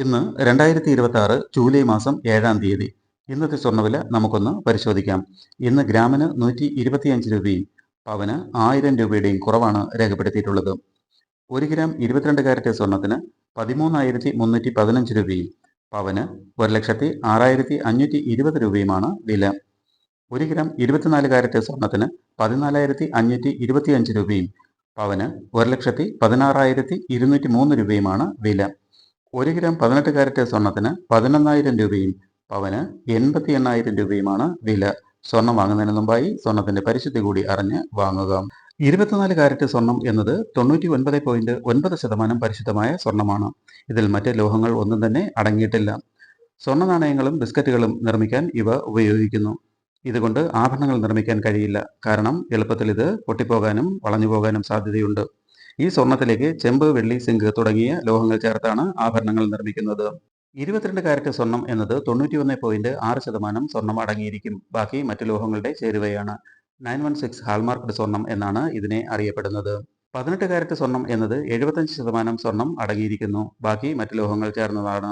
ഇന്ന് 2026 ജൂലൈ മാസം 7-ാം തീയതി. ഇന്നത്തെ സ്വർണ്ണവില നമുക്കൊന്ന് പരിശോധിക്കാം. ഇന്ന് ഗ്രാമിന് 125 രൂപയും പവന് 1000 രൂപയുടെയും കുറവാണ് രേഖപ്പെടുത്തിയിട്ടുള്ളത്. 1 ഗ്രാം 22 കാരറ്റ് സ്വർണത്തിന് 13,315 രൂപയും പവന് 1,06,520 രൂപയുമാണ് വില. 1 ഗ്രാം 24 കാരറ്റ് സ്വർണത്തിന് 14,525 രൂപയും പവന് 1,16,203 രൂപയുമാണ് വില. 1 ഗ്രാം 18 കാരറ്റ് സ്വർണത്തിന് 11,000 രൂപയും പവന് 88,000 രൂപയുമാണ് വില. സ്വർണം വാങ്ങുന്നതിന് മുമ്പായി സ്വർണത്തിന്റെ പരിശുദ്ധി കൂടി അറിഞ്ഞ് വാങ്ങുക. 24 കാരറ്റ് സ്വർണം എന്നത് 99.9% പരിശുദ്ധമായ സ്വർണമാണ്. ഇതിൽ മറ്റ് ലോഹങ്ങൾ ഒന്നും തന്നെ അടങ്ങിയിട്ടില്ല. സ്വർണ്ണ നാണയങ്ങളും ബിസ്ക്കറ്റുകളും നിർമ്മിക്കാൻ ഇവ ഉപയോഗിക്കുന്നു. ഇതുകൊണ്ട് ആഭരണങ്ങൾ നിർമ്മിക്കാൻ കഴിയില്ല. കാരണം എളുപ്പത്തിൽ ഇത് പൊട്ടിപ്പോകാനും വളഞ്ഞു പോകാനും സാധ്യതയുണ്ട്. ഈ സ്വർണത്തിലേക്ക് ചെമ്പ്, വെള്ളി, സിങ്ക് തുടങ്ങിയ ലോഹങ്ങൾ ചേർത്താണ് ആഭരണങ്ങൾ നിർമ്മിക്കുന്നത്. 22 കാരറ്റ് സ്വർണം എന്നത് 91.6% സ്വർണം അടങ്ങിയിരിക്കും. ബാക്കി മറ്റു ലോഹങ്ങളുടെ ചേരുവയാണ്. 916 ഹാൾമാർക്ക്ഡ് സ്വർണം എന്നാണ് ഇതിനെ അറിയപ്പെടുന്നത്. 18 കാരറ്റ് സ്വർണം എന്നത് 75% സ്വർണം അടങ്ങിയിരിക്കുന്നു. ബാക്കി മറ്റു ലോഹങ്ങൾ ചേർന്നതാണ്.